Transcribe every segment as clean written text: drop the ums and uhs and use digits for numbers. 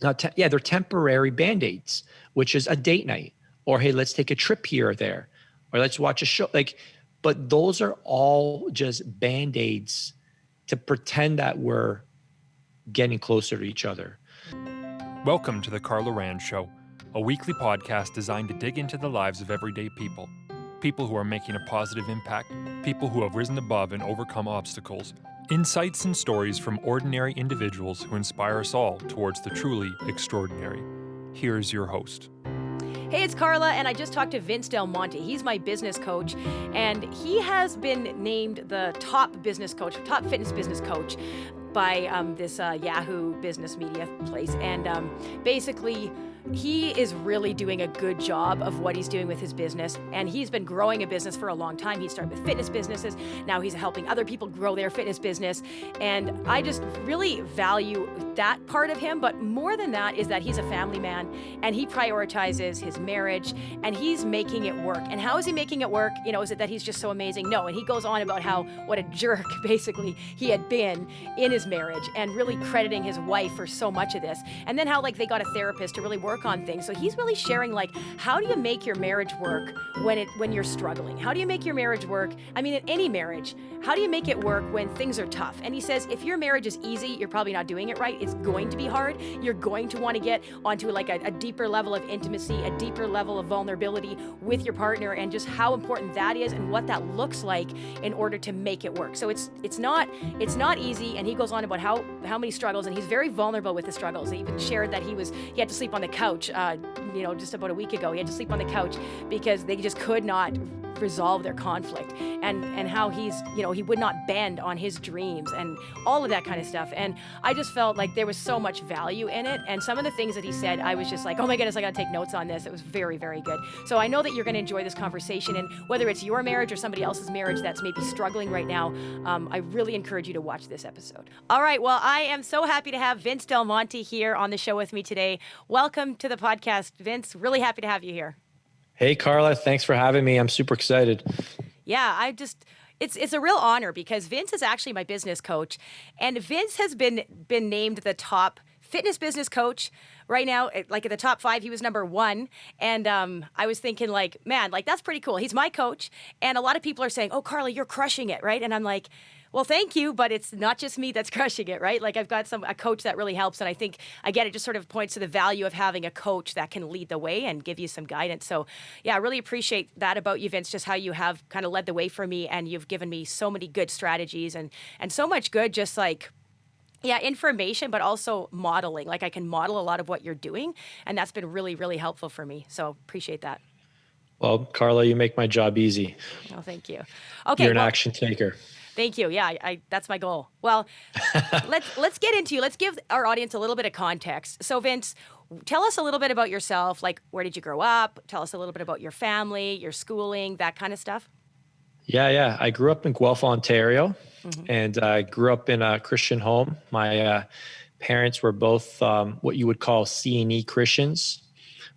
they're temporary Band-Aids, which is a date night, or, hey, let's take a trip here or there, or let's watch a show. But those are all just Band-Aids to pretend that we're getting closer to each other. Welcome to the Carla Rand Show, a weekly podcast designed to dig into the lives of everyday people. People who are making a positive impact, people who have risen above and overcome obstacles. Insights and stories from ordinary individuals who inspire us all towards the truly extraordinary. Here's your host. Hey, it's Carla, and I just talked to Vince Del Monte. He's my business coach, and he has been named the top fitness business coach by this Yahoo business media place. And basically, he is really doing a good job of what he's doing with his business, and he's been growing a business for a long time. He started with fitness businesses. Now he's helping other people grow their fitness business, and I just really value that part of him. But more than that is that he's a family man, and he prioritizes his marriage, and he's making it work. And how is he making it work? Is it that he's just so amazing? No, and he goes on about what a jerk basically he had been in his marriage, and really crediting his wife for so much of this. And then how they got a therapist to really work on things. So he's really sharing how do you make your marriage work when you're struggling? How do you make your marriage work? I mean, in any marriage, how do you make it work when things are tough? And he says, if your marriage is easy, you're probably not doing it right. It's going to be hard. You're going to want to get onto a deeper level of intimacy, a deeper level of vulnerability with your partner, and just how important that is and what that looks like in order to make it work. So it's not easy. And he goes on about how many struggles, and he's very vulnerable with the struggles. He even shared that he had to sleep on the couch, just about a week ago. He had to sleep on the couch because they just could not resolve their conflict, and how he would not bend on his dreams and all of that kind of stuff. And I just felt like there was so much value in it. And some of the things that he said, I was just like, oh my goodness, I got to take notes on this. It was very, very good. So I know that you're going to enjoy this conversation, and whether it's your marriage or somebody else's marriage that's maybe struggling right now, I really encourage you to watch this episode. All right. Well, I am so happy to have Vince Del Monte here on the show with me today. Welcome to the podcast, Vince. Really happy to have you here. Hey, Carla, thanks for having me. I'm super excited. Yeah, it's a real honor because Vince is actually my business coach, and Vince has been named the top fitness business coach right now. At the top 5, he was number 1. And I was thinking man, that's pretty cool. He's my coach. And a lot of people are saying, oh, Carla, you're crushing it, right? And I'm like, well, thank you, but it's not just me that's crushing it, right? I've got a coach that really helps, and I think, again, it just sort of points to the value of having a coach that can lead the way and give you some guidance. So, yeah, I really appreciate that about you, Vince, just how you have kind of led the way for me, and you've given me so many good strategies and so much good information, but also modeling. I can model a lot of what you're doing, and that's been really, really helpful for me. So appreciate that. Well, Carla, you make my job easy. Oh, thank you. Okay, you're an action taker. Thank you. Yeah, that's my goal. Well, let's get into you. Let's give our audience a little bit of context. So, Vince, tell us a little bit about yourself. Where did you grow up? Tell us a little bit about your family, your schooling, that kind of stuff. Yeah. I grew up in Guelph, Ontario, and I grew up in a Christian home. My parents were both what you would call C&E Christians,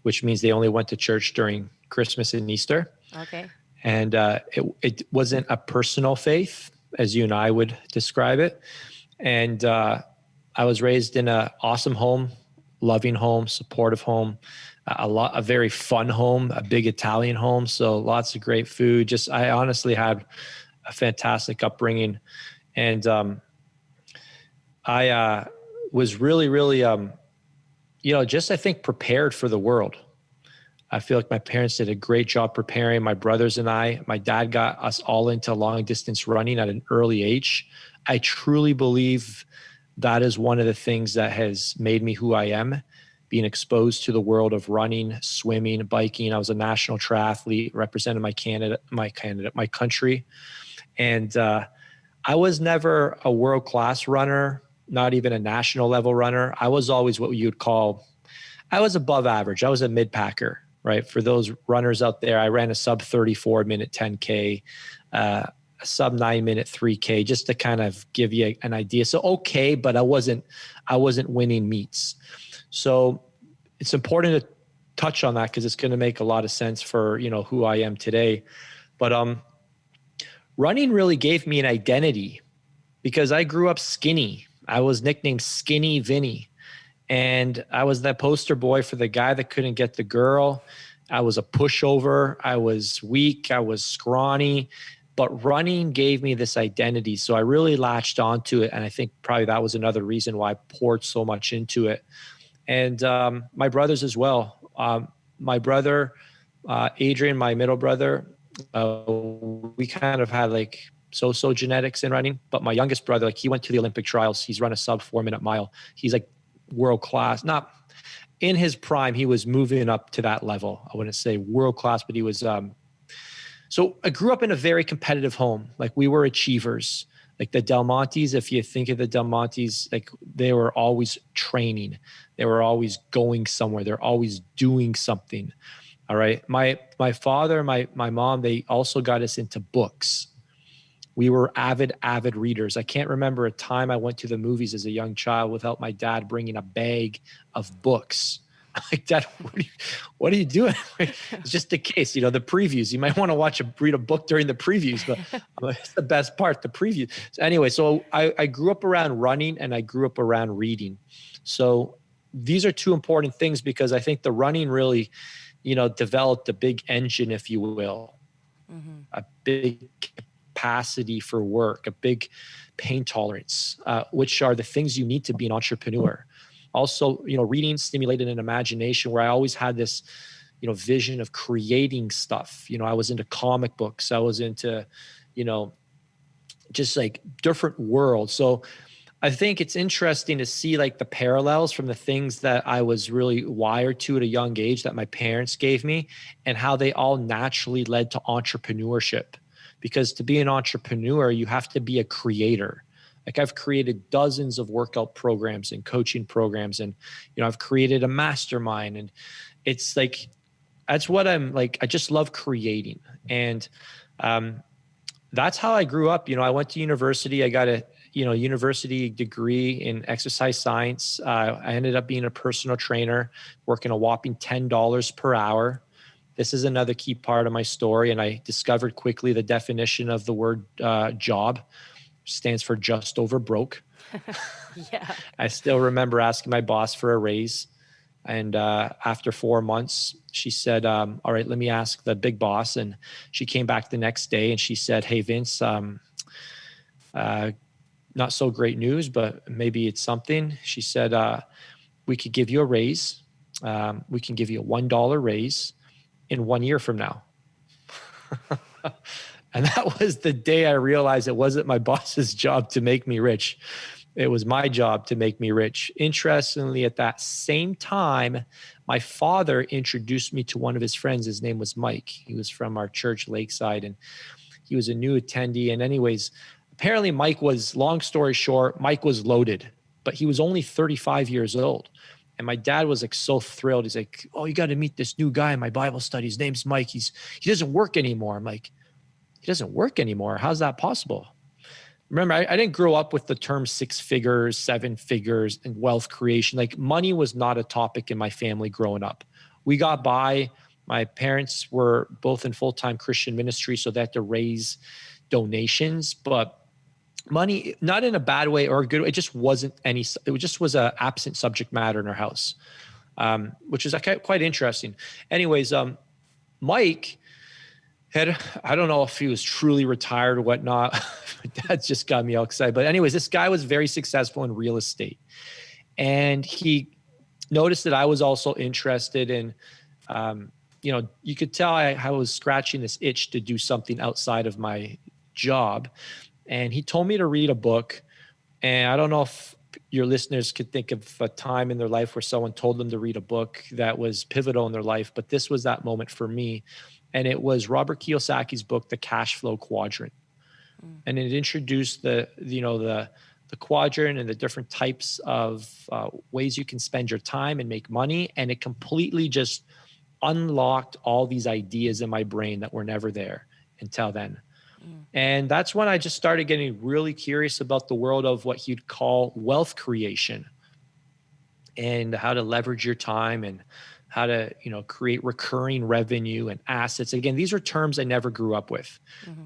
which means they only went to church during Christmas and Easter. Okay. And it wasn't a personal faith, as you and I would describe it. And I was raised in an awesome home, loving home, supportive home, a very fun home, a big Italian home. So lots of great food. I honestly had a fantastic upbringing. And I was really, really, I think prepared for the world. I feel like my parents did a great job preparing my brothers and I. My dad got us all into long distance running at an early age. I truly believe that is one of the things that has made me who I am, being exposed to the world of running, swimming, biking. I was a national triathlete, represented my country. And I was never a world-class runner, not even a national level runner. I was always what you would call, I was above average. I was a mid-packer. Right. For those runners out there, I ran a sub 34 minute 10K, a sub 9 minute 3K, just to kind of give you an idea. So, okay, but I wasn't winning meets. So it's important to touch on that because it's going to make a lot of sense for, who I am today. But running really gave me an identity because I grew up skinny. I was nicknamed Skinny Vinny. And I was that poster boy for the guy that couldn't get the girl. I was a pushover. I was weak. I was scrawny, but running gave me this identity. So I really latched onto it. And I think probably that was another reason why I poured so much into it. And my brothers as well. My brother, Adrian, my middle brother, we kind of had like so genetics in running. But my youngest brother, like he went to the Olympic trials. He's run a sub 4-minute mile. He's like world class. Not in his prime, he was moving up to that level. I wouldn't say world class, but he was. So I grew up in a very competitive home. Like we were achievers. Like the Del Montes, if you think of the Del Montes, like they were always training. They were always going somewhere. They're always doing something. All right. My father, my mom, they also got us into books. We were avid readers. I can't remember a time I went to the movies as a young child without my dad bringing a bag of books. I'm like, Dad, what are you doing? It's just the case, the previews. You might want to read a book during the previews, but it's the best part, the preview. So anyway, so I grew up around running and I grew up around reading. So these are two important things because I think the running really, developed a big engine, if you will, a big capacity for work, a big pain tolerance, which are the things you need to be an entrepreneur. Also, reading stimulated an imagination where I always had this, vision of creating stuff. I was into comic books. I was into, just like different worlds. So I think it's interesting to see like the parallels from the things that I was really wired to at a young age that my parents gave me and how they all naturally led to entrepreneurship. Because to be an entrepreneur, you have to be a creator. Like I've created dozens of workout programs and coaching programs, and I've created a mastermind, and it's like that's what I'm like. I just love creating, and that's how I grew up. I went to university. I got a university degree in exercise science. I ended up being a personal trainer, working a whopping $10 per hour. This is another key part of my story, and I discovered quickly the definition of the word job. Stands for just over broke. Yeah. I still remember asking my boss for a raise. And after 4 months, she said, all right, let me ask the big boss. And she came back the next day and she said, hey, Vince, not so great news, but maybe it's something. She said, we could give you a raise. We can give you a $1 raise in 1 year from now. And that was the day I realized it wasn't my boss's job to make me rich. It was my job to make me rich. Interestingly, at that same time, my father introduced me to one of his friends. His name was Mike. He was from our church, Lakeside, and he was a new attendee. And anyways, apparently long story short, Mike was loaded, but he was only 35 years old. And my dad was like so thrilled. He's like, oh, you got to meet this new guy in my Bible study. His name's Mike. He doesn't work anymore. I'm like, he doesn't work anymore. How's that possible? Remember, I didn't grow up with the term 6 figures, 7 figures, and wealth creation. Like money was not a topic in my family growing up. We got by. My parents were both in full-time Christian ministry, so they had to raise donations. But money, not in a bad way or a good way, it just wasn't it just was an absent subject matter in our house, which is quite interesting. Anyways, Mike I don't know if he was truly retired or whatnot. My dad just got me all excited. But anyways, this guy was very successful in real estate. And he noticed that I was also interested in, you could tell I was scratching this itch to do something outside of my job. And he told me to read a book. And I don't know if your listeners could think of a time in their life where someone told them to read a book that was pivotal in their life. But this was that moment for me. And it was Robert Kiyosaki's book, The Cash Flow Quadrant. And it introduced the quadrant and the different types of ways you can spend your time and make money. And it completely just unlocked all these ideas in my brain that were never there until then. And that's when I just started getting really curious about the world of what you'd call wealth creation and how to leverage your time and how to, create recurring revenue and assets. Again, these are terms I never grew up with,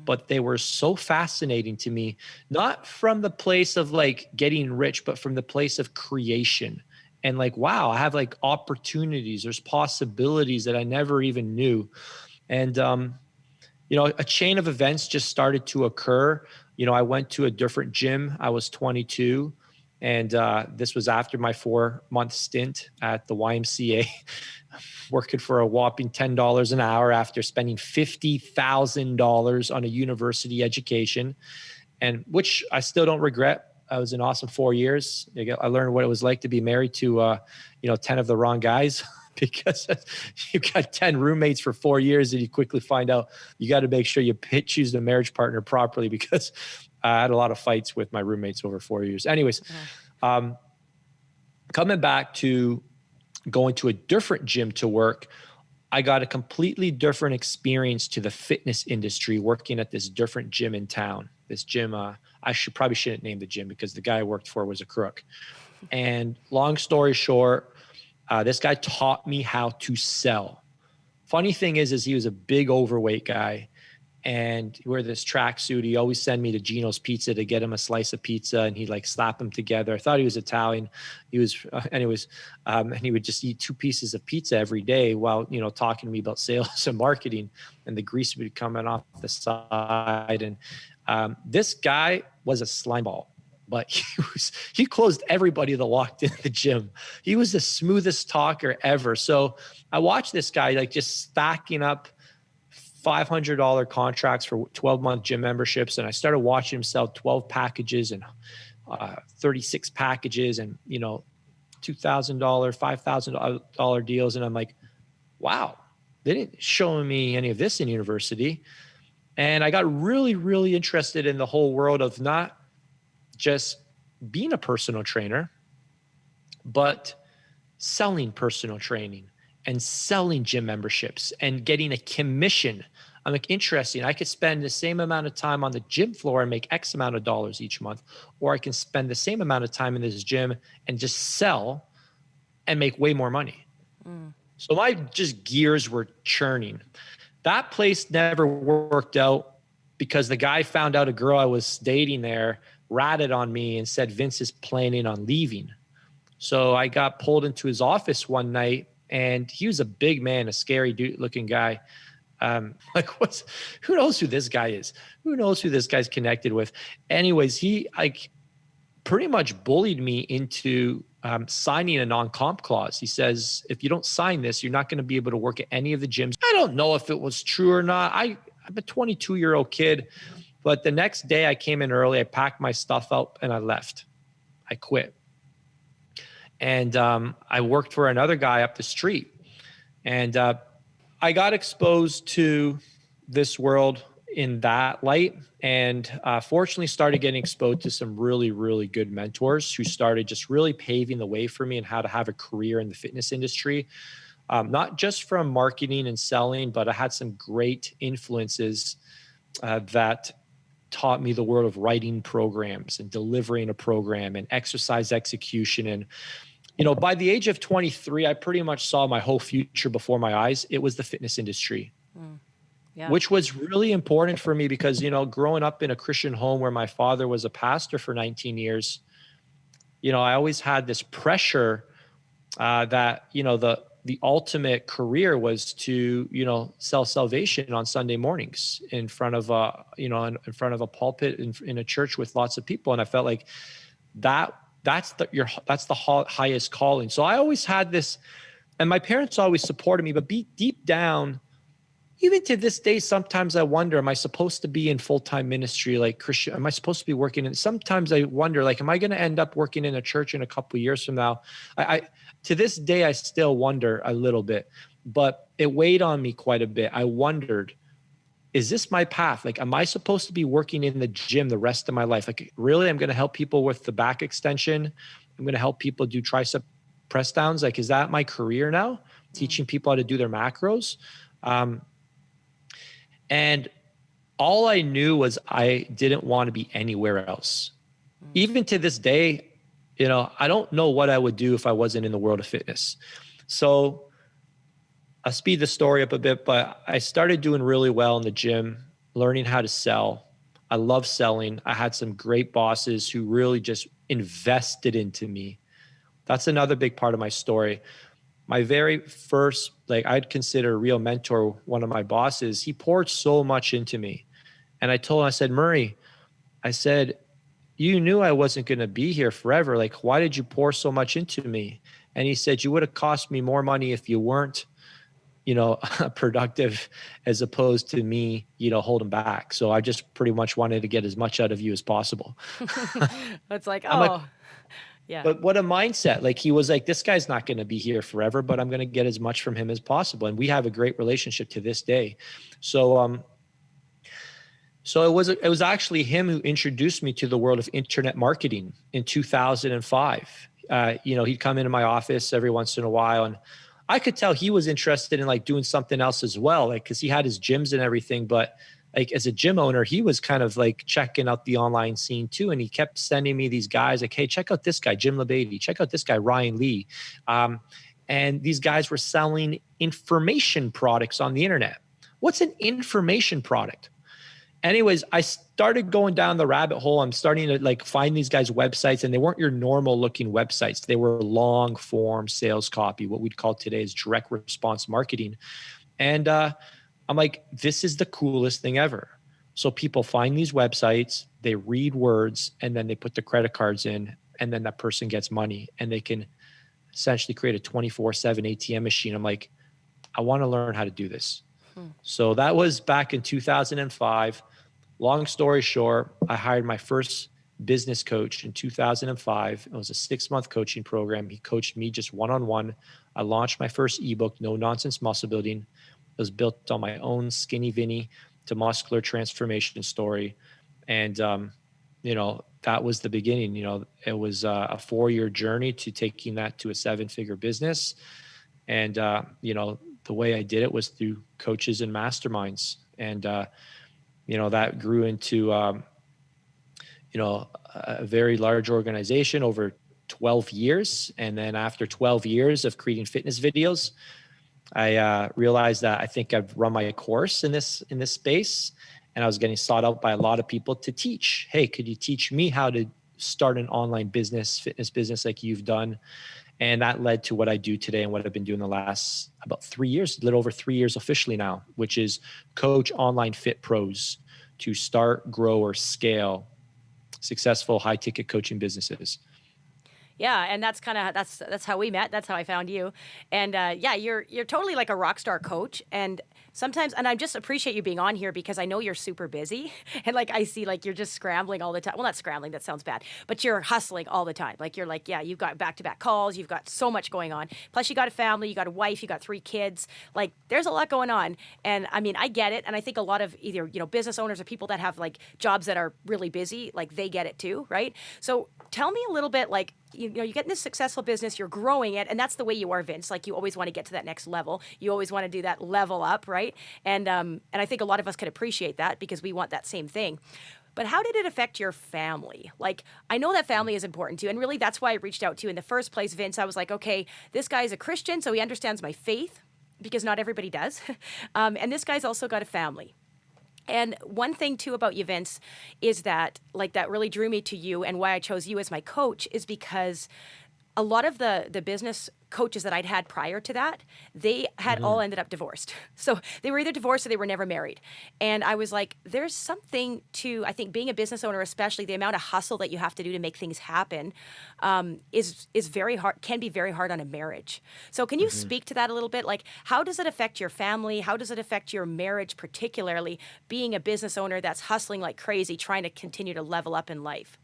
but they were so fascinating to me, not from the place of like getting rich, but from the place of creation and like, wow, I have like opportunities. There's possibilities that I never even knew. And, a chain of events just started to occur. I went to a different gym. I was 22. And this was after my 4-month stint at the YMCA, working for a whopping $10 an hour after spending $50,000 on a university education, and which I still don't regret. I was an awesome 4 years. I learned what it was like to be married to, 10 of the wrong guys, because you got 10 roommates for 4 years and you quickly find out you got to make sure you choose the marriage partner properly, because I had a lot of fights with my roommates over 4 years. Anyways, coming back to going to a different gym to work, I got a completely different experience to the fitness industry working at this different gym in town. This gym, I probably shouldn't name the gym because the guy I worked for was a crook. And long story short, this guy taught me how to sell. Funny thing is he was a big overweight guy, and he wore this tracksuit. He always sent me to Gino's Pizza to get him a slice of pizza, and he'd like slap them together. I thought he was Italian. He was, anyways, and he would just eat 2 pieces of pizza every day while, talking to me about sales and marketing, and the grease would be coming off the side. And this guy was a slime ball, but he closed everybody that walked in the gym. He was the smoothest talker ever. So I watched this guy like just stacking up $500 contracts for 12-month gym memberships. And I started watching him sell 12 packages and 36 packages and, $2,000, $5,000 deals. And I'm like, wow, they didn't show me any of this in university. And I got really, really interested in the whole world of not just being a personal trainer, but selling personal training and selling gym memberships and getting a commission. I'm like, interesting. I could spend the same amount of time on the gym floor and make X amount of dollars each month, or I can spend the same amount of time in this gym and just sell and make way more money. So my just gears were churning. That place never worked out because the guy found out a girl I was dating there ratted on me and said, Vince is planning on leaving. So I got pulled into his office one night, and he was a big man, a scary dude looking guy. Who knows who this guy is? Who knows who this guy's connected with? Anyways, he pretty much bullied me into signing a non-comp clause. He says, if you don't sign this, you're not going to be able to work at any of the gyms. I don't know if it was true or not. I'm a 22-year-old kid, but the next day I came in early, I packed my stuff up and I left. I quit. And I worked for another guy up the street. And I got exposed to this world in that light, and fortunately started getting exposed to some really, really good mentors who started just really paving the way for me and how to have a career in the fitness industry. Not just from marketing and selling, but I had some great influences that taught me the world of writing programs and delivering a program and exercise execution. And by the age of 23, I pretty much saw my whole future before my eyes. It was the fitness industry, which was really important for me because, growing up in a Christian home where my father was a pastor for 19 years, I always had this pressure that, the ultimate career was to, sell salvation on Sunday mornings in front of in front of a pulpit in a church with lots of people. And I felt like that's the highest calling. So I always had this, and my parents always supported me, but deep down, even to this day, sometimes I wonder, am I supposed to be in full-time ministry like Christian? Am I supposed to be working in? Sometimes I wonder, like, am I going to end up working in a church in a couple of years from now? I to this day, I still wonder a little bit, but it weighed on me quite a bit. I wondered, is this my path? Like, am I supposed to be working in the gym the rest of my life? Like, really, I'm going to help people with the back extension. I'm going to help people do tricep press downs. Like, is that my career now? Teaching people how to do their macros. And all I knew was I didn't want to be anywhere else. Even to this day, I don't know what I would do if I wasn't in the world of fitness. So I'll speed the story up a bit, but I started doing really well in the gym, learning how to sell. I love selling. I had some great bosses who really just invested into me. That's another big part of my story. My very first, like I'd consider a real mentor, one of my bosses, he poured so much into me. And I told him, I said, Murray, I said, you knew I wasn't going to be here forever. Like, why did you pour so much into me? And he said, you would have cost me more money if you weren't, productive, as opposed to me, holding back. So I just pretty much wanted to get as much out of you as possible. It's like, I'm like, oh, yeah. but what a mindset. Like, he was like, this guy's not going to be here forever, but I'm going to get as much from him as possible. And we have a great relationship to this day. So it was actually him who introduced me to the world of internet marketing in 2005. He'd come into my office every once in a while, and I could tell he was interested in like doing something else as well, like because he had his gyms and everything. But like as a gym owner, he was kind of like checking out the online scene too, and he kept sending me these guys like, "Hey, check out this guy, Jim LeBady. Check out this guy, Ryan Lee." And these guys were selling information products on the internet. What's an information product? Anyways, I started going down the rabbit hole. I'm starting to like find these guys' websites, and they weren't your normal looking websites. They were long form sales copy, what we'd call today is direct response marketing. And I'm like, this is the coolest thing ever. So people find these websites, they read words, and then they put the credit cards in, and then that person gets money, and they can essentially create a 24/7 ATM machine. I'm like, I want to learn how to do this. So that was back in 2005. Long story short, I hired my first business coach in 2005. It was a 6-month coaching program. He coached me just one-on-one. I launched my first ebook, No Nonsense Muscle Building. It was built on my own skinny Vinny to muscular transformation story. And, that was the beginning. It was a 4-year journey to taking that to a 7-figure business. And, the way I did it was through coaches and masterminds. And, that grew into, a very large organization over 12 years. And then after 12 years of creating fitness videos, I realized that I think I've run my course in this space. And I was getting sought out by a lot of people to teach. Hey, could you teach me how to start an online business, fitness business like you've done? And that led to what I do today and what I've been doing the last about 3 years, a little over 3 years officially now, which is coach online fit pros to start, grow, or scale successful high ticket coaching businesses. Yeah, and that's how we met. That's how I found you. And you're totally like a rock star coach. And sometimes, and I just appreciate you being on here because I know you're super busy, and like I see like you're just scrambling all the time. Well, not scrambling, that sounds bad, but you're hustling all the time. Like you're like, yeah, you've got back-to-back calls, you've got so much going on. Plus, you got a family, you got a wife, you got 3 kids. Like there's a lot going on. And I mean, I get it, and I think a lot of either business owners or people that have like jobs that are really busy, like they get it too, right? So tell me a little bit like. You get in this successful business, you're growing it, and that's the way you are, Vince. Like you always want to get to that next level. You always want to do that level up, right? And I think a lot of us can appreciate that because we want that same thing. But how did it affect your family? Like, I know that family is important to you, and really that's why I reached out to you in the first place, Vince. I was like, okay, this guy is a Christian, so he understands my faith, because not everybody does. And this guy's also got a family. And one thing too about you, Vince, is that like that really drew me to you, and why I chose you as my coach is because a lot of the business coaches that I'd had prior to that, they had all ended up divorced. So they were either divorced or they were never married. And I was like, there's something to, I think being a business owner, especially the amount of hustle that you have to do to make things happen, is very hard, can be very hard on a marriage. So can you speak to that a little bit? Like, how does it affect your family? How does it affect your marriage, particularly being a business owner that's hustling like crazy, trying to continue to level up in life?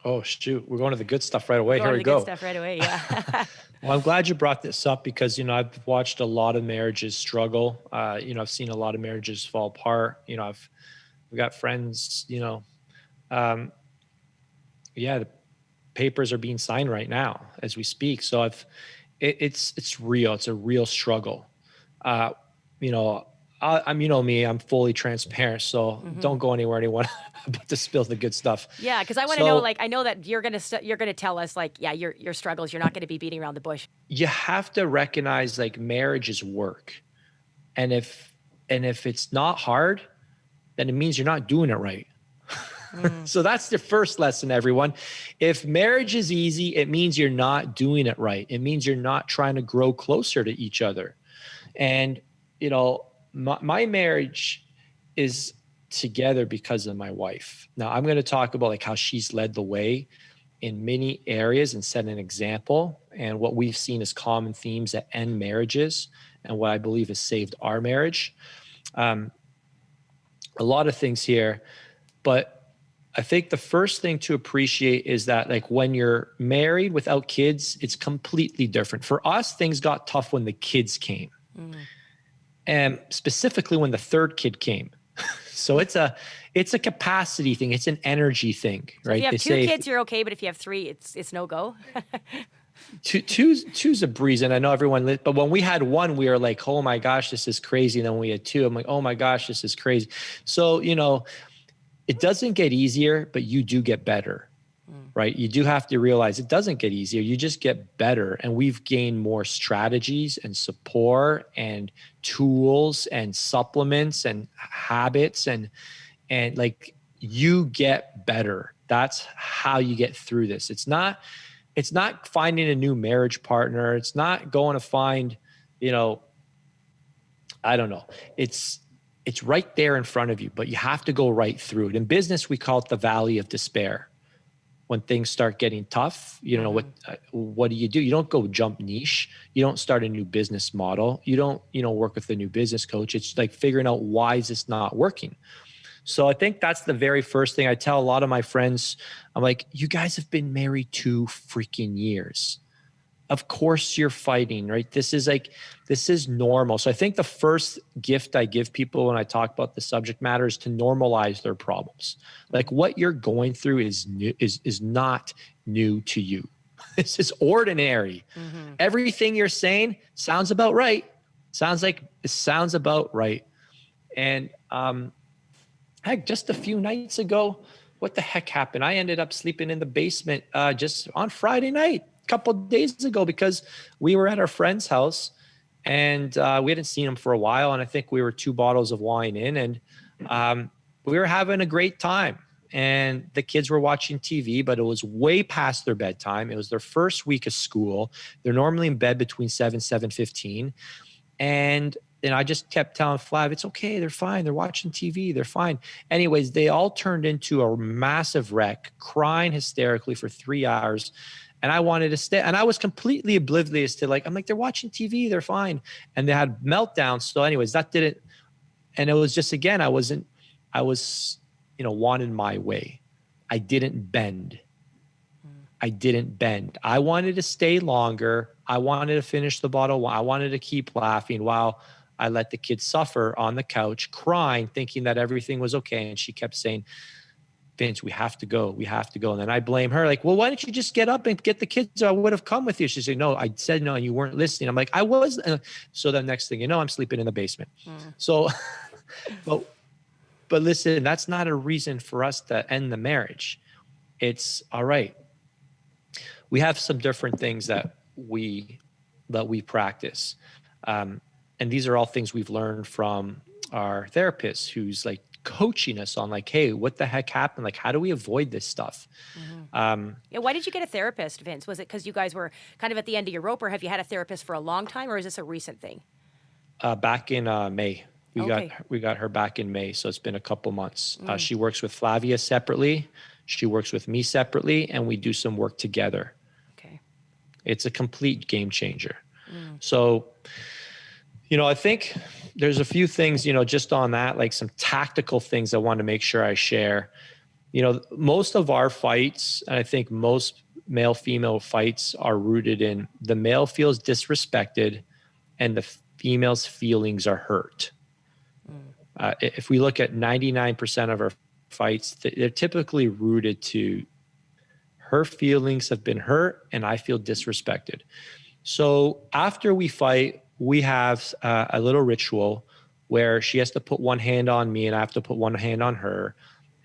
Oh, shoot. We're going to the good stuff right away. Going Here to we the good go. stuff right away, yeah. Well, I'm glad you brought this up because, I've watched a lot of marriages struggle. I've seen a lot of marriages fall apart. I've got friends, the papers are being signed right now as we speak. So it's real. It's a real struggle. I'm me, I'm fully transparent. So don't go anywhere, anyone, about to spill the good stuff. Yeah, because I want to know, like, I know that you're gonna tell us, like, yeah, your struggles. You're not going to be beating around the bush. You have to recognize like marriage is work, and if it's not hard, then it means you're not doing it right. So that's the first lesson, everyone. If marriage is easy, it means you're not doing it right. It means you're not trying to grow closer to each other. And, you know, my marriage is together because of my wife. Now I'm going to talk about like how she's led the way in many areas and set an example, and what we've seen as common themes that end marriages and what I believe has saved our marriage. A lot of things here, but I think the first thing to appreciate is that like when you're married without kids, it's completely different. For us, things got tough when the kids came. And specifically when the third kid came. So it's a capacity thing. It's an energy thing, So right? if you have They two say kids, you're okay, but if you have three, it's no go. two's a breeze, and I know everyone. But when we had one, we were like, "Oh my gosh, this is crazy." And then when we had two, I'm like, "Oh my gosh, this is crazy." So you know, it doesn't get easier, but you do get better, right? You do have to realize it doesn't get easier. You just get better, and we've gained more strategies and support and tools and supplements and habits and like you get better. That's how you get through this. It's not finding a new marriage partner. It's not going to find, you know, I don't know. It's right there in front of you, but you have to go right through it. In business, we call it the valley of despair. When things start getting tough, you know, what do? You don't go jump niche. You don't start a new business model. You don't, you know, work with a new business coach. It's like figuring out why is this not working? So I think that's the very first thing I tell a lot of my friends. I'm like, you guys have been married 2 freaking years. Of course you're fighting, right? This is normal. So I think the first gift I give people when I talk about the subject matter is to normalize their problems. Like what you're going through is new, is not new to you. This is ordinary. Everything you're saying sounds about right. It sounds about right. And heck, just a few nights ago, what the heck happened? I ended up sleeping in the basement just on Friday night, a couple of days ago, because we were at our friend's house and we hadn't seen him for a while. And I think we were 2 bottles of wine in, and we were having a great time. And the kids were watching TV, but it was way past their bedtime. It was their first week of school. They're normally in bed between 7:15. And I just kept telling Flav, it's okay. They're fine. They're watching TV. They're fine. Anyways, they all turned into a massive wreck, crying hysterically for 3 hours. And I wanted to stay. And I was completely oblivious to I'm like, they're watching TV. They're fine. And they had meltdowns. So anyways, that didn't. And it was just, again, I was, wanted my way. I didn't bend. I wanted to stay longer. I wanted to finish the bottle. I wanted to keep laughing while I let the kids suffer on the couch, crying, thinking that everything was okay. And she kept saying, Vince, we have to go. We have to go. And then I blame her, like, well, why don't you just get up and get the kids? I would have come with you. She said, no, I said no, and you weren't listening. I'm like, I was. So the next thing you know, I'm sleeping in the basement. So, but listen, that's not a reason for us to end the marriage. It's all right. We have some different things that we practice. And these are all things we've learned from our therapist, who's like coaching us on like, hey, what the heck happened? Like, how do we avoid this stuff? Why did you get a therapist, Vince? Was it because you guys were kind of at the end of your rope, or have you had a therapist for a long time, or is this a recent thing? Back in May. We got her back in May, so it's been a couple months. She works with Flavia separately. She works with me separately, and we do some work together. Okay. It's a complete game changer. So, I think there's a few things, just on that, like some tactical things I want to make sure I share. Most of our fights, and I think most male-female fights, are rooted in the male feels disrespected and the female's feelings are hurt. If we look at 99% of our fights, they're typically rooted to her feelings have been hurt and I feel disrespected. So after we fight, we have a little ritual where she has to put one hand on me and I have to put one hand on her.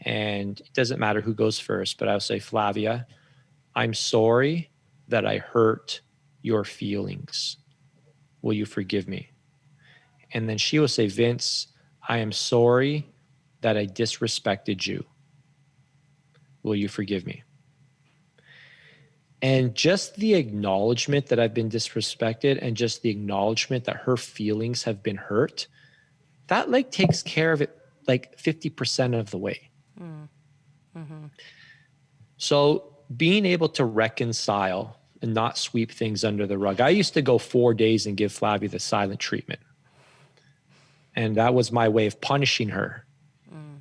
And it doesn't matter who goes first, but I'll say, Flavia, I'm sorry that I hurt your feelings. Will you forgive me? And then she will say, Vince, I am sorry that I disrespected you. will you forgive me? And just the acknowledgement that I've been disrespected and just the acknowledgement that her feelings have been hurt, that like takes care of it like 50% of the way. Mm-hmm. So being able to reconcile and not sweep things under the rug. I used to go 4 days and give Flavia the silent treatment. And that was my way of punishing her.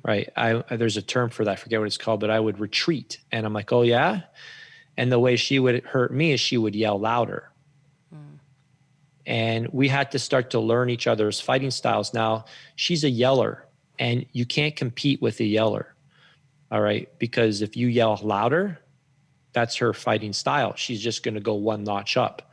Right. There's a term for that. I forget what it's called, but I would retreat. And I'm like, oh yeah. And the way she would hurt me is she would yell louder. And we had to start to learn each other's fighting styles. Now she's a yeller and you can't compete with a yeller. All right. Because if you yell louder, that's her fighting style. She's just going to go one notch up.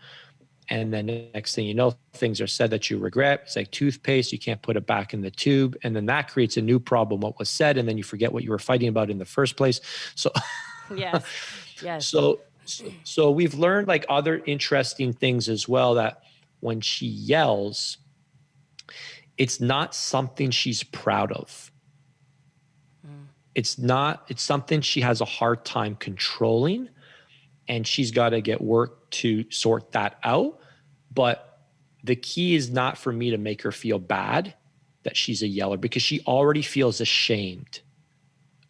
And then the next thing you know, things are said that you regret. It's like toothpaste. You can't put it back in the tube. And then that creates a new problem, what was said. And then you forget what you were fighting about in the first place. So, yes. So we've learned like other interesting things as well, that when she yells, it's not something she's proud of. It's something she has a hard time controlling, and she's got to get work to sort that out. But the key is not for me to make her feel bad that she's a yeller, because she already feels ashamed.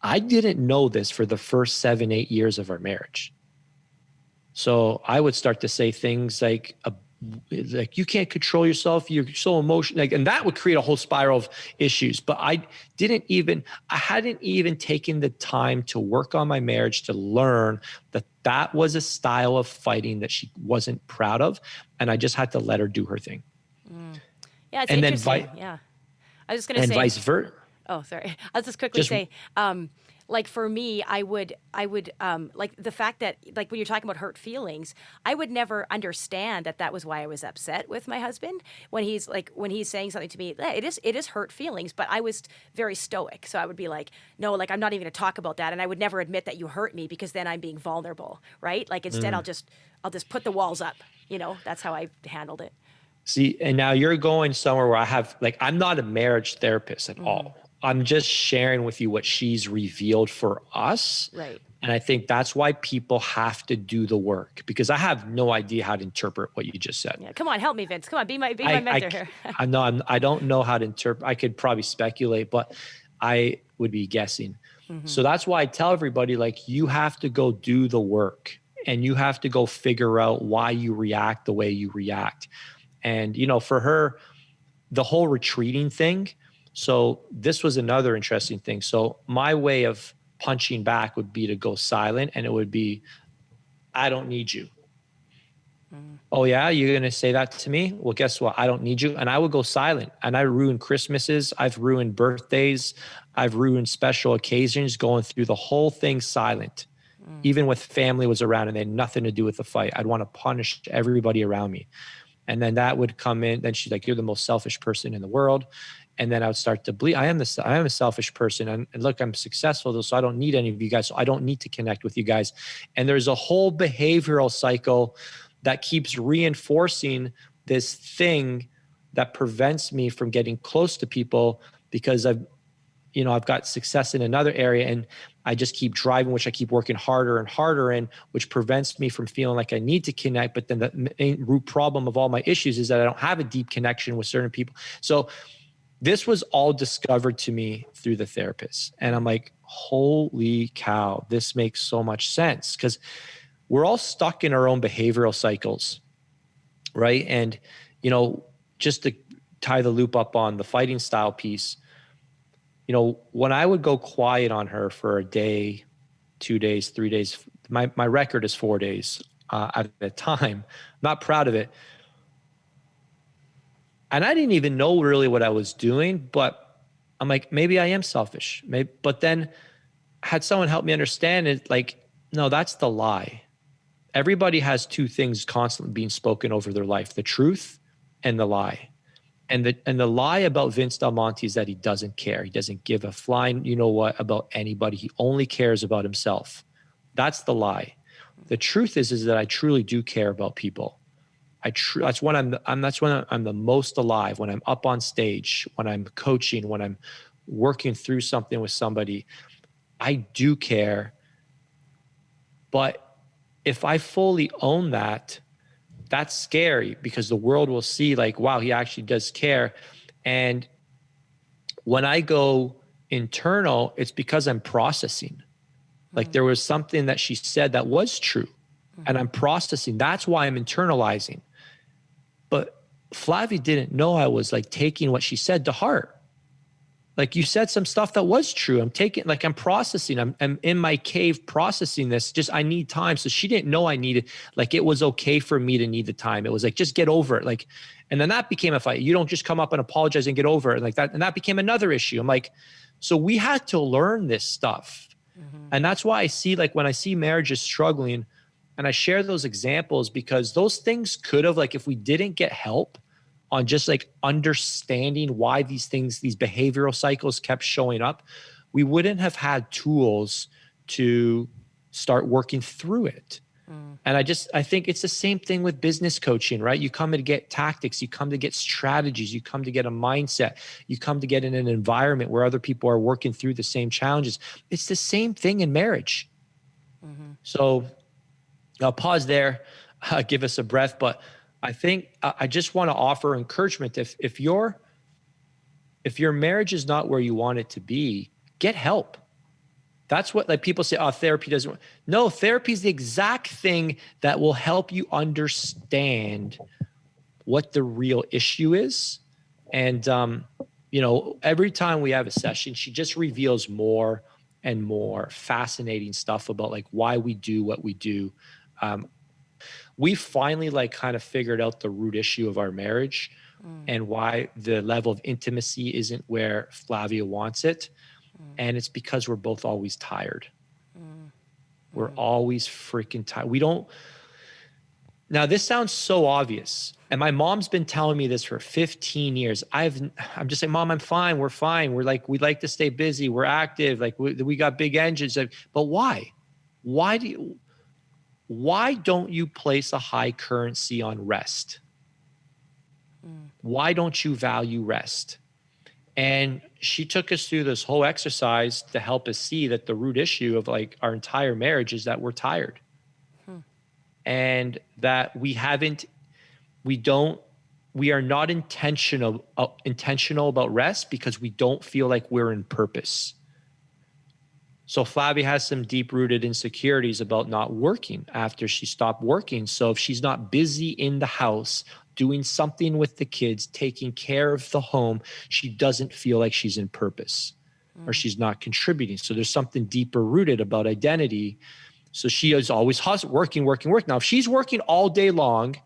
I didn't know this for the first 7-8 years of our marriage. So I would start to say things like you can't control yourself. You're so emotional. And that would create a whole spiral of issues. But I hadn't even taken the time to work on my marriage to learn that was a style of fighting that she wasn't proud of. And I just had to let her do her thing. Yeah, it's and interesting. then I was just going to say. And vice versa. Oh, sorry. I'll just quickly say, like for me, I would like the fact that, like when you're talking about hurt feelings, I would never understand that was why I was upset with my husband when he's saying something to me. It is hurt feelings, but I was very stoic. So I would be like, no, like I'm not even going to talk about that, and I would never admit that you hurt me, because then I'm being vulnerable, right? Like instead, I'll just put the walls up. That's how I handled it. See, and now you're going somewhere where I'm not a marriage therapist at all. I'm just sharing with you what she's revealed for us. Right. And I think that's why people have to do the work, because I have no idea how to interpret what you just said. Yeah, come on, help me, Vince. Come on, be my mentor here. I don't know how to interpret. I could probably speculate, but I would be guessing. So that's why I tell everybody, like, you have to go do the work, and you have to go figure out why you react the way you react. And, for her, the whole retreating thing. So this was another interesting thing. So my way of punching back would be to go silent, and it would be, I don't need you. Oh yeah, you're going to say that to me? Well, guess what? I don't need you. And I would go silent, and I ruined Christmases. I've ruined birthdays. I've ruined special occasions, going through the whole thing silent. Even with family was around and they had nothing to do with the fight. I'd want to punish everybody around me. And then that would come in. Then she's like, you're the most selfish person in the world. And then I would start to bleed. I am a selfish person. And look, I'm successful though, so I don't need any of you guys. So I don't need to connect with you guys. And there's a whole behavioral cycle that keeps reinforcing this thing that prevents me from getting close to people, because I've got success in another area, and I just keep driving, which I keep working harder and harder in, which prevents me from feeling like I need to connect. But then the main root problem of all my issues is that I don't have a deep connection with certain people. So this was all discovered to me through the therapist. And I'm like, holy cow, this makes so much sense, because we're all stuck in our own behavioral cycles, right? And, just to tie the loop up on the fighting style piece, when I would go quiet on her for a day, 2 days, 3 days, my record is 4 days at a time. I'm not proud of it. And I didn't even know really what I was doing, but I'm like, maybe I am selfish. But then had someone help me understand it, like, no, that's the lie. Everybody has two things constantly being spoken over their life: the truth and the lie. And the lie about Vince Del Monte is that he doesn't care. He doesn't give a flying, about anybody. He only cares about himself. That's the lie. The truth is that I truly do care about people. That's when I'm the most alive, when I'm up on stage, when I'm coaching, when I'm working through something with somebody. I do care, But if I fully own that, that's scary because the world will see like, wow, he actually does care. And when I go internal, it's because I'm processing. Like there was something that she said that was true and I'm processing. That's why I'm internalizing. But Flavie didn't know I was like taking what she said to heart. Like you said some stuff that was true. I'm processing. I'm in my cave processing this. Just I need time. So she didn't know I needed, like it was okay for me to need the time. It was like, just get over it. Like, and then that became a fight. You don't just come up and apologize and get over it like that. And that became another issue. I'm like, so we had to learn this stuff. And that's why I see, like when I see marriages struggling and I share those examples, because those things could have, like if we didn't get help on just like understanding why these things, these behavioral cycles kept showing up, we wouldn't have had tools to start working through it. And I think it's the same thing with business coaching, right? You come to get tactics, you come to get strategies, you come to get a mindset, you come to get in an environment where other people are working through the same challenges. It's the same thing in marriage. So I'll pause there, give us a breath, but I think I just want to offer encouragement. If your marriage is not where you want it to be, get help. That's what, like people say, oh, therapy doesn't work. No, therapy is the exact thing that will help you understand what the real issue is. And, every time we have a session, she just reveals more and more fascinating stuff about like why we do what we do. We finally like kind of figured out the root issue of our marriage and why the level of intimacy isn't where Flavia wants it. And it's because we're both always tired. We're always freaking tired. Now this sounds so obvious. And my mom's been telling me this for 15 years. I'm just saying, Mom, I'm fine. We're fine. We're like, we like to stay busy. We're active. Like we got big engines. But why? Why don't you place a high currency on rest? Why don't you value rest? And she took us through this whole exercise to help us see that the root issue of like our entire marriage is that we're tired. And that we are not intentional about rest because we don't feel like we're in purpose. So Flavia has some deep-rooted insecurities about not working after she stopped working. So if she's not busy in the house, doing something with the kids, taking care of the home, she doesn't feel like she's in purpose or she's not contributing. So there's something deeper rooted about identity. So she is always working. Now, if she's working all day long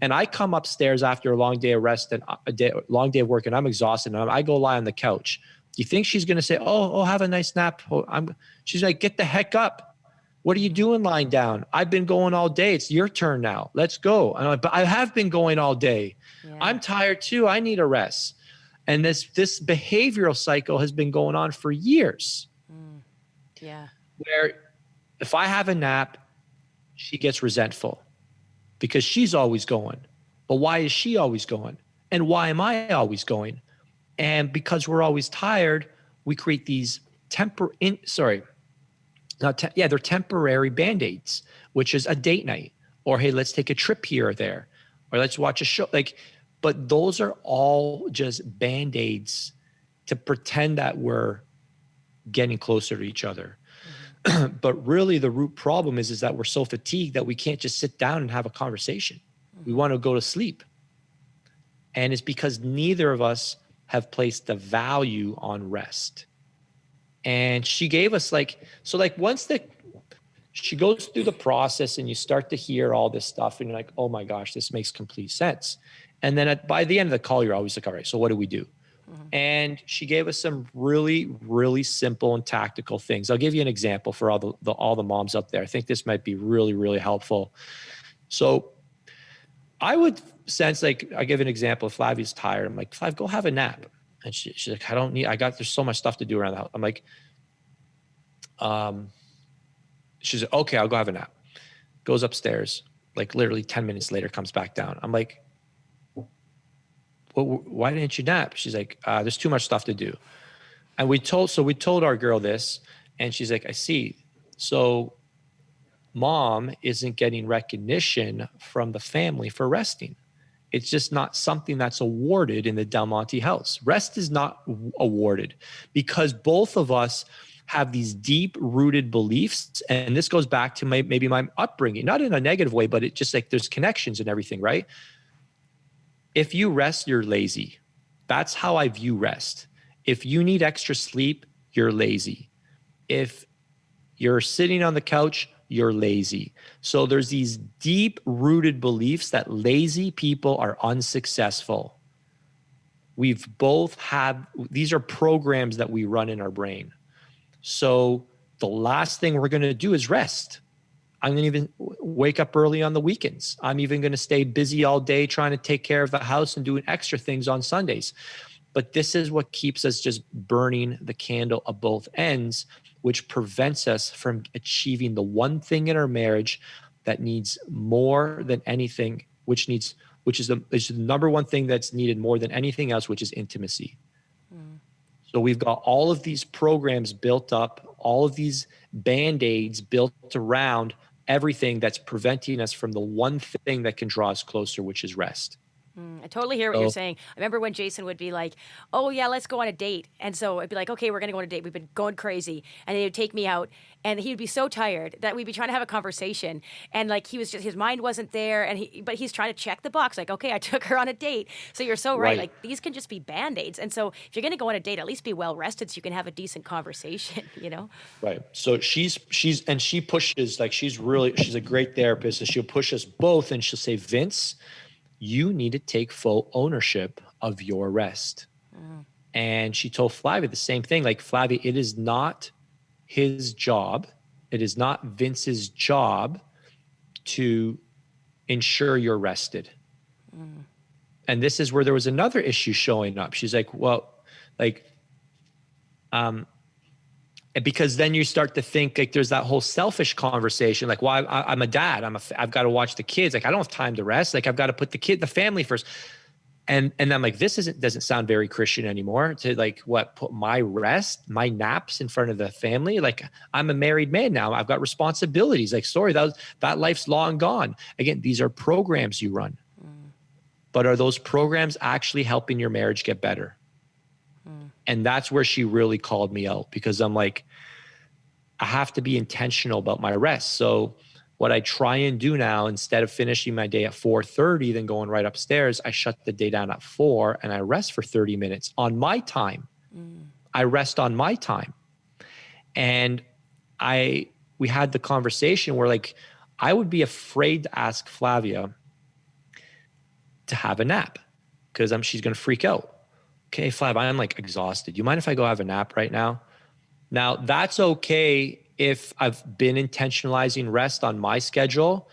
and I come upstairs after a long day of rest and long day of work and I'm exhausted and I go lie on the couch, do you think she's going to say, oh, have a nice nap? She's like, get the heck up. What are you doing lying down? I've been going all day. It's your turn now. Let's go. I'm like, but I have been going all day. Yeah. I'm tired too. I need a rest. And this behavioral cycle has been going on for years. Yeah. Where if I have a nap, she gets resentful because she's always going. But why is she always going? And why am I always going? And because we're always tired, we create these they're temporary Band-Aids, which is a date night or, hey, let's take a trip here or there, or let's watch a show. But those are all just Band-Aids to pretend that we're getting closer to each other. But really the root problem is that we're so fatigued that we can't just sit down and have a conversation. We want to go to sleep. And it's because neither of us have placed the value on rest. And she gave us once she goes through the process and you start to hear all this stuff and you're like, oh my gosh, this makes complete sense. And then by the end of the call, you're always like, all right, so what do we do? And she gave us some really, really simple and tactical things. I'll give you an example for all the moms out there. I think this might be really, really helpful. So I would sense, like, I give an example. If Flavia's tired, I'm like, Flav, go have a nap. And she's like, there's so much stuff to do around the house. I'm like, she's like, okay, I'll go have a nap. Goes upstairs, like literally 10 minutes later, comes back down. I'm like, well, why didn't you nap? She's like, there's too much stuff to do. And we told our girl this, and she's like, I see. So mom isn't getting recognition from the family for resting. It's just not something that's awarded in the Del Monte house. Rest is not awarded because both of us have these deep rooted beliefs. And this goes back to maybe my upbringing, not in a negative way, but it just like there's connections and everything, right? If you rest, you're lazy. That's how I view rest. If you need extra sleep, you're lazy. If you're sitting on the couch, you're lazy. So there's these deep rooted beliefs that lazy people are unsuccessful. We've both had, these are programs that we run in our brain. So the last thing we're going to do is rest. I'm going to even wake up early on the weekends. I'm even going to stay busy all day trying to take care of the house and doing extra things on Sundays. But this is what keeps us just burning the candle at both ends, which prevents us from achieving the one thing in our marriage that needs more than anything, which is the number one thing that's needed more than anything else, which is intimacy. So we've got all of these programs built up, all of these Band-Aids built around everything that's preventing us from the one thing that can draw us closer, which is rest. I totally hear what you're saying. I remember when Jason would be like, "Oh yeah, let's go on a date," and so I'd be like, "Okay, we're gonna go on a date. We've been going crazy," and then he'd take me out, and he would be so tired that we'd be trying to have a conversation, and like he was just his mind wasn't there, and but he's trying to check the box, like, "Okay, I took her on a date." So you're so right. Like these can just be Band-Aids, and so if you're gonna go on a date, at least be well rested so you can have a decent conversation. You know? Right. So she pushes, like she's a great therapist, and she'll push us both, and she'll say, Vince, you need to take full ownership of your rest. And she told Flavia the same thing. Like, Flavia, it is not his job. It is not Vince's job to ensure you're rested. And this is where there was another issue showing up. She's like, well, like, because then you start to think like there's that whole selfish conversation. Like, well, I'm a dad. I've got to watch the kids. Like, I don't have time to rest. Like, I've got to put the family first. And I'm like, this doesn't sound very Christian anymore to like put my rest, my naps in front of the family. Like, I'm a married man now. I've got responsibilities. Like, sorry, that life's long gone. Again, these are programs you run, but are those programs actually helping your marriage get better? And that's where she really called me out, because I'm like, I have to be intentional about my rest. So what I try and do now, instead of finishing my day at 4:30, then going right upstairs, I shut the day down at 4 and I rest for 30 minutes on my time. I rest on my time. And we had the conversation where like, I would be afraid to ask Flavia to have a nap because she's going to freak out. Okay, Flav, I'm like exhausted. You mind if I go have a nap right now? Now, that's okay if I've been intentionalizing rest on my schedule,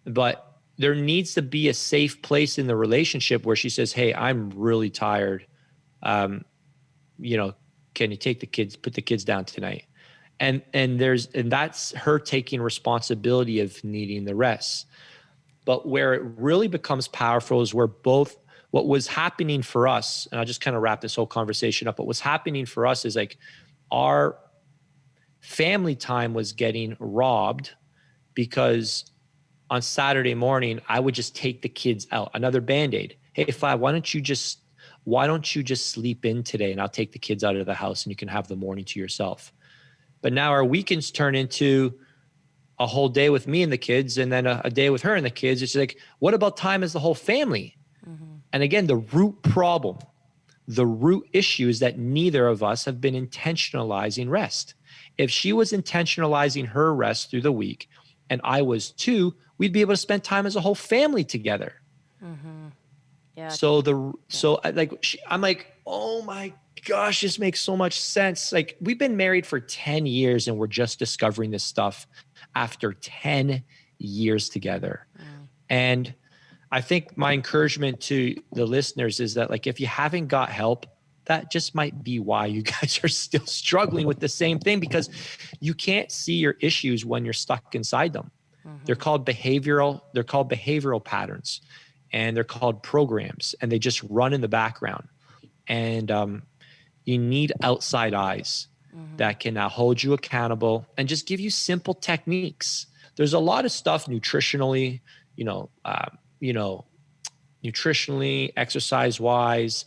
but there needs to be a safe place in the relationship where she says, hey, I'm really tired. Can you put the kids down tonight? And that's her taking responsibility of needing the rest. But where it really becomes powerful is where what was happening for us, and I'll just kind of wrap this whole conversation up. What was happening for us is like our family time was getting robbed because on Saturday morning, I would just take the kids out. Another Band-Aid. Hey, Flav, why don't you just sleep in today and I'll take the kids out of the house and you can have the morning to yourself. But now our weekends turn into a whole day with me and the kids and then a day with her and the kids. It's like, what about time as the whole family? And again, the root problem, the root issue is that neither of us have been intentionalizing rest. If she was intentionalizing her rest through the week and I was too, we'd be able to spend time as a whole family together. Yeah. I'm like, oh my gosh, this makes so much sense. Like, we've been married for 10 years and we're just discovering this stuff after 10 years together. And I think my encouragement to the listeners is that, like, if you haven't got help, that just might be why you guys are still struggling with the same thing, because you can't see your issues when you're stuck inside them. They're called behavioral patterns, and they're called programs, and they just run in the background. And you need outside eyes that can hold you accountable and just give you simple techniques. there's a lot of stuff nutritionally, you know, nutritionally, exercise wise,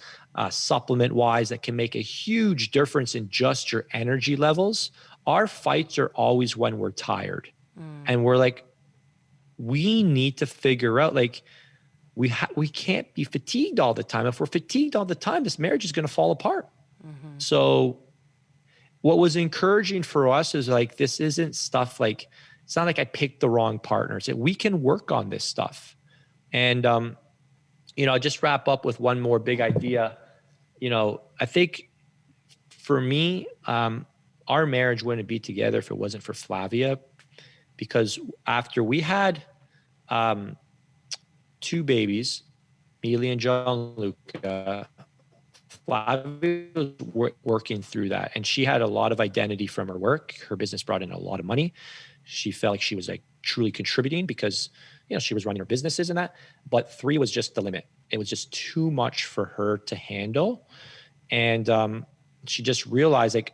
supplement wise, that can make a huge difference in just your energy levels. Our fights are always when we're tired. And we're like, we need to figure out, like, we can't be fatigued all the time. If we're fatigued all the time, this marriage is going to fall apart. So what was encouraging for us is like, this isn't stuff like, it's not like I picked the wrong partners. We can work on this stuff. And, I'll just wrap up with one more big idea. I think for me, our marriage wouldn't be together if it wasn't for Flavia, because after we had 2 babies, Mealy and Gianluca, Flavia was working through that. And she had a lot of identity from her work. Her business brought in a lot of money. She felt like she was like truly contributing because, she was running her businesses and that. But 3 was just the limit. It was just too much for her to handle. And she just realized, like,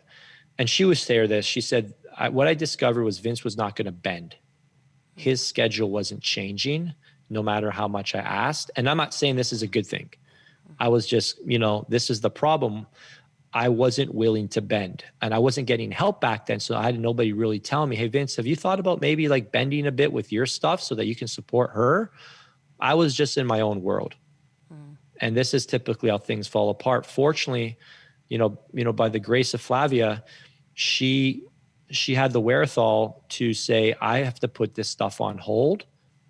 and she was saying this, she said, what I discovered was Vince was not going to bend. His schedule wasn't changing no matter how much I asked. And I'm not saying this is a good thing. I was just, this is the problem. I wasn't willing to bend, and I wasn't getting help back then. So I had nobody really telling me, hey, Vince, have you thought about maybe like bending a bit with your stuff so that you can support her? I was just in my own world. And this is typically how things fall apart. Fortunately, by the grace of Flavia, she had the wherewithal to say, I have to put this stuff on hold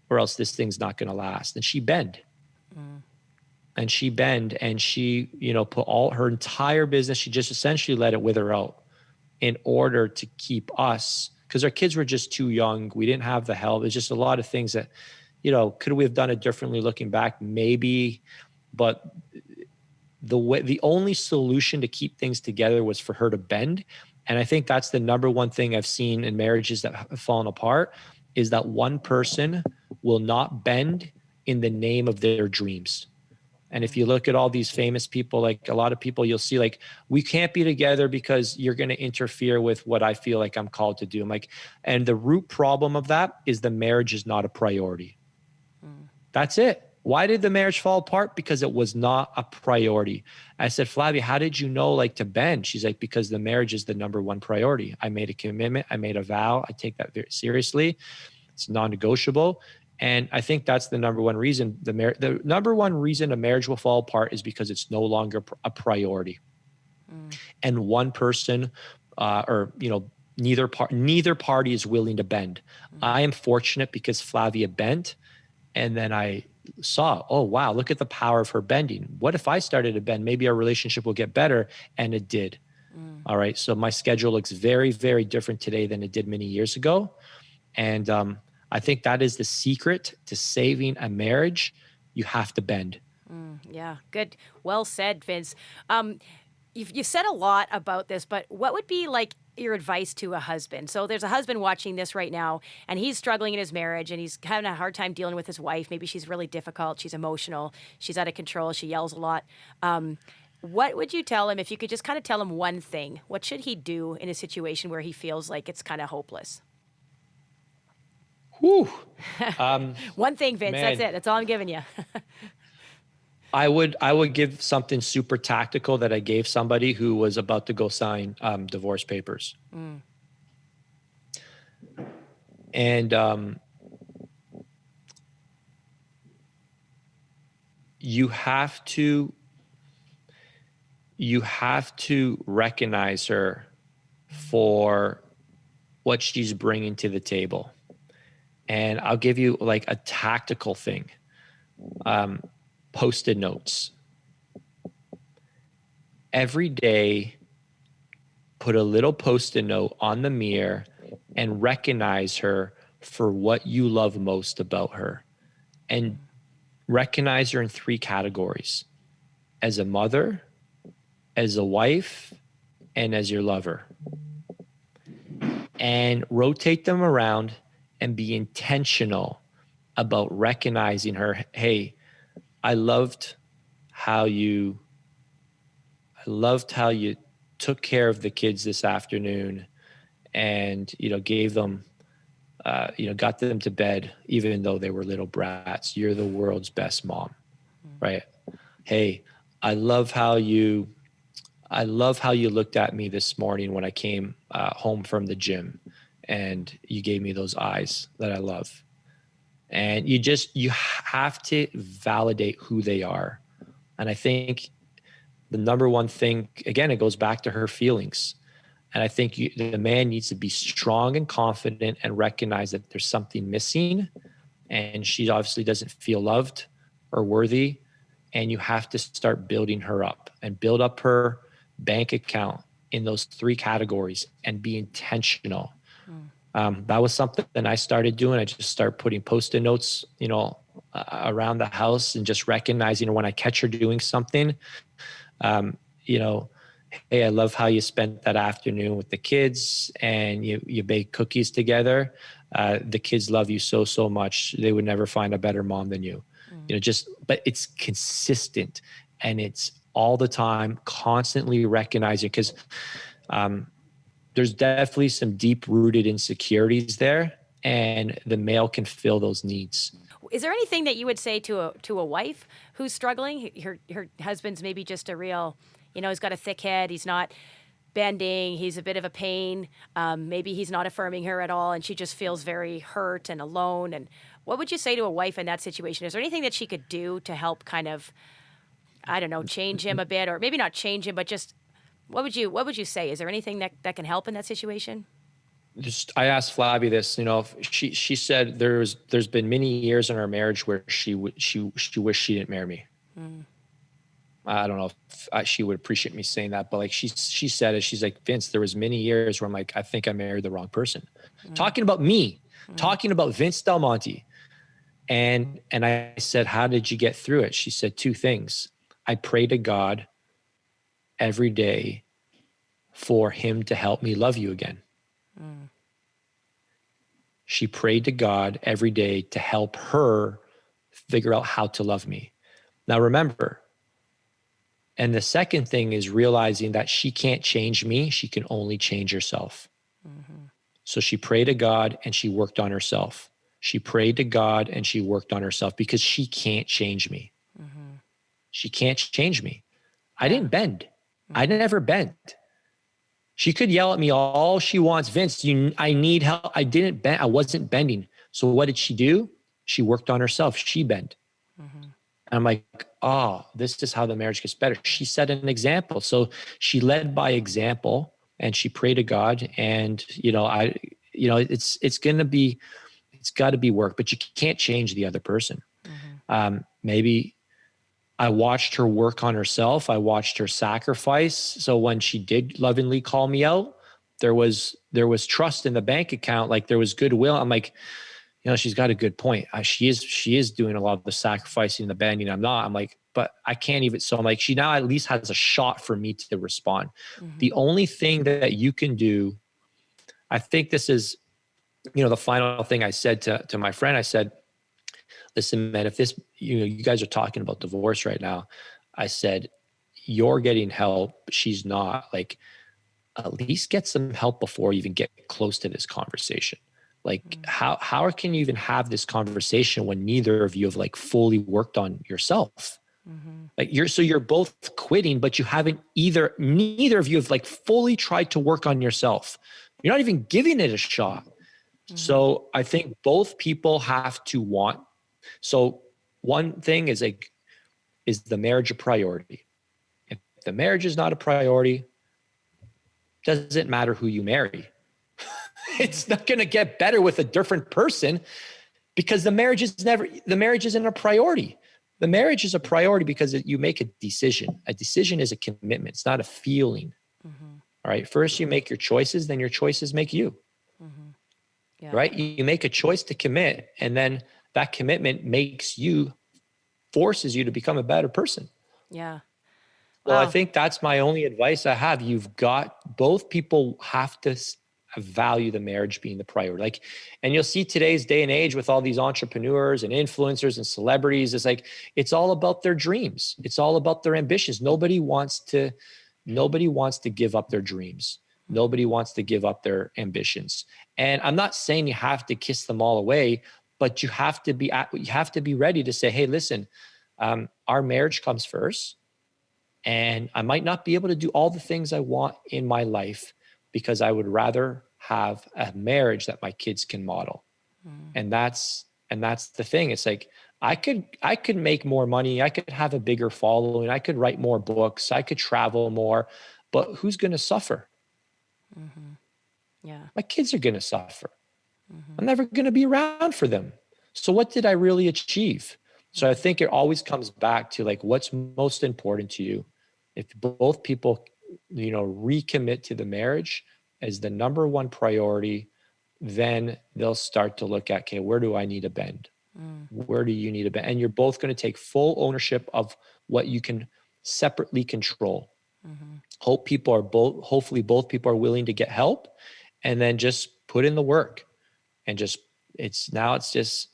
or else this thing's not going to last. And she bend. And she put all her entire business, she just essentially let it wither out in order to keep us, because our kids were just too young. We didn't have the help. It's just a lot of things that, could we have done it differently looking back? Maybe, but the only solution to keep things together was for her to bend. And I think that's the number one thing I've seen in marriages that have fallen apart, is that one person will not bend in the name of their dreams. And if you look at all these famous people, like a lot of people, you'll see like, we can't be together because you're going to interfere with what I feel like I'm called to do. I'm like, and the root problem of that is the marriage is not a priority. That's it. Why did the marriage fall apart? Because it was not a priority. I said, Flavia, how did you know like to bend? She's like, because the marriage is the number one priority. I made a commitment. I made a vow. I take that very seriously. It's non-negotiable. And I think that's the number one reason. The number one reason a marriage will fall apart is because it's no longer a priority. And one person, neither party is willing to bend. I am fortunate because Flavia bent, and then I saw, oh wow, look at the power of her bending. What if I started to bend? Maybe our relationship will get better, and it did. All right, so my schedule looks very, very different today than it did many years ago, and I think that is the secret to saving a marriage. You have to bend. Yeah, good. Well said, Vince. You said a lot about this, but what would be like your advice to a husband? So there's a husband watching this right now, and he's struggling in his marriage, and he's having a hard time dealing with his wife. Maybe she's really difficult. She's emotional. She's out of control. She yells a lot. What would you tell him if you could just kind of tell him one thing? What should he do in a situation where he feels like it's kind of hopeless? Whew. One thing, Vince. Man. That's it. That's all I'm giving you. I would give something super tactical that I gave somebody who was about to go sign divorce papers. And you have to recognize her for what she's bringing to the table. And I'll give you like a tactical thing. Post-it notes. Every day, put a little post-it note on the mirror and recognize her for what you love most about her. And recognize her in 3 categories: as a mother, as a wife, and as your lover. And rotate them around and be intentional about recognizing her. Hey, I loved how you took care of the kids this afternoon, and gave them got them to bed, even though they were little brats. You're the world's best mom, right? Hey, I love how you looked at me this morning when I came home from the gym, and you gave me those eyes that I love. And you have to validate who they are. And I think the number one thing, again, it goes back to her feelings. And I think the man needs to be strong and confident and recognize that there's something missing, and she obviously doesn't feel loved or worthy. And you have to start building her up and build up her bank account in those 3 categories and be intentional. That was something that I started doing. I just started putting Post-it notes, around the house, and just recognizing when I catch her doing something, hey, I love how you spent that afternoon with the kids and you bake cookies together. The kids love you so, so much. They would never find a better mom than you. But it's consistent, and it's all the time, constantly recognizing, because there's definitely some deep rooted insecurities there, and the male can fill those needs. Is there anything that you would say to a wife who's struggling? Her husband's maybe just a real, he's got a thick head. He's not bending. He's a bit of a pain. Maybe he's not affirming her at all, and she just feels very hurt and alone. And what would you say to a wife in that situation? Is there anything that she could do to help kind of, I don't know, change him a bit, or maybe not change him, but just what would you say? Is there anything that can help in that situation? I asked Flavie this, she said there's been many years in our marriage where she wished she didn't marry me. I don't know if she would appreciate me saying that, but like she said it, she's like, Vince, there was many years where I'm like, I think I married the wrong person. Talking about me, talking about Vince Del Monte. And I said, how did you get through it? She said 2 things. I pray to God every day for him to help me love you again. She prayed to God every day to help her figure out how to love me. Now remember, and the second thing is realizing that she can't change me. She can only change herself. So she prayed to God and she worked on herself. She prayed to God and she worked on herself, because she can't change me. She can't change me. I didn't bend. I never bent. She could yell at me all she wants. Vince, I need help. I didn't bend. I wasn't bending. So what did she do? She worked on herself. She bent. And I'm like, this is how the marriage gets better. She set an example. So she led by example, and she prayed to God. And, it's got to be work, but you can't change the other person. Maybe I watched her work on herself. I watched her sacrifice. So when she did lovingly call me out, there was trust in the bank account. Like there was goodwill. I'm like, she's got a good point. She is doing a lot of the sacrificing and the bending. I'm not. I'm like, but I can't even. So I'm like, she now at least has a shot for me to respond. The only thing that you can do, I think this is, the final thing I said to my friend, I said, listen, man, if this, you guys are talking about divorce right now. I said, you're getting help. She's not. Like, at least get some help before you even get close to this conversation. Like, how can you even have this conversation when neither of you have like fully worked on yourself? Like you're both quitting, but you haven't neither of you have like fully tried to work on yourself. You're not even giving it a shot. So I think both people have to want. So one thing is like, is the marriage a priority? If the marriage is not a priority, doesn't matter who you marry. It's not going to get better with a different person, because the marriage isn't a priority. The marriage is a priority because you make a decision. A decision is a commitment. It's not a feeling. All right. First you make your choices, then your choices make you. Yeah. Right? You make a choice to commit, and then that commitment forces you to become a better person. Yeah. Well, I think that's my only advice I have. Both people have to value the marriage being the priority. Like, and you'll see today's day and age with all these entrepreneurs and influencers and celebrities, it's like, it's all about their dreams. It's all about their ambitions. Nobody wants to give up their dreams. Nobody wants to give up their ambitions. And I'm not saying you have to kiss them all away, but you have to be ready to say, hey, listen, our marriage comes first. And I might not be able to do all the things I want in my life because I would rather have a marriage that my kids can model. And that's the thing. It's like, I could make more money. I could have a bigger following. I could write more books. I could travel more, but who's going to suffer? Yeah. My kids are going to suffer. I'm never going to be around for them. So what did I really achieve? So I think it always comes back to like, what's most important to you? If both people, recommit to the marriage as the number one priority, then they'll start to look at, okay, where do I need to bend? Where do you need to bend? And you're both going to take full ownership of what you can separately control. Hopefully both people are willing to get help and then just put in the work and it's just,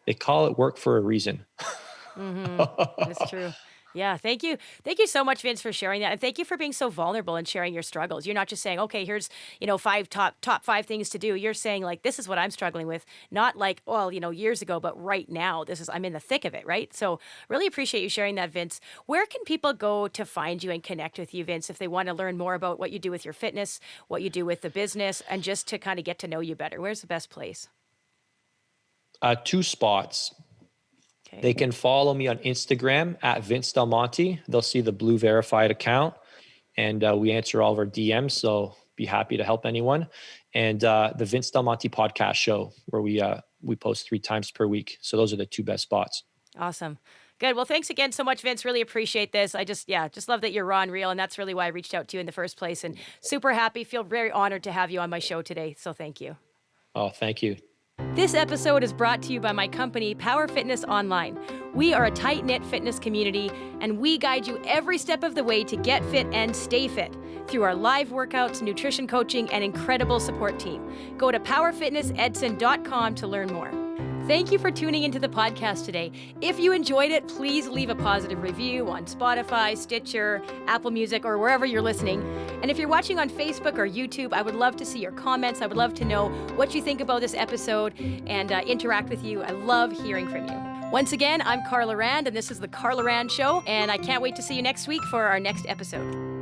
they call it work for a reason. That's true. Yeah, thank you. Thank you so much, Vince, for sharing that. And thank you for being so vulnerable and sharing your struggles. You're not just saying, okay, here's, top 5 things to do. You're saying like, this is what I'm struggling with. Not like, well, years ago, but right now, I'm in the thick of it, right? So really appreciate you sharing that, Vince. Where can people go to find you and connect with you, Vince, if they want to learn more about what you do with your fitness, what you do with the business, and just to kind of get to know you better? Where's the best place? 2 spots. Okay. They can follow me on Instagram at Vince Del Monte. They'll see the blue verified account, and we answer all of our DMs. So be happy to help anyone. And the Vince Del Monte podcast show, where we post 3 times per week. So those are the 2 best spots. Awesome. Good. Well, thanks again so much, Vince. Really appreciate this. I just love that you're raw and real. And that's really why I reached out to you in the first place. And super happy, feel very honored to have you on my show today. So thank you. Oh, thank you. This episode is brought to you by my company, Power Fitness Online. We are a tight-knit fitness community, and we guide you every step of the way to get fit and stay fit through our live workouts, nutrition coaching, and incredible support team. Go to powerfitnessedson.com to learn more. Thank you for tuning into the podcast today. If you enjoyed it, please leave a positive review on Spotify, Stitcher, Apple Music, or wherever you're listening. And if you're watching on Facebook or YouTube, I would love to see your comments. I would love to know what you think about this episode and interact with you. I love hearing from you. Once again, I'm Carla Rand, and this is The Carla Rand Show, and I can't wait to see you next week for our next episode.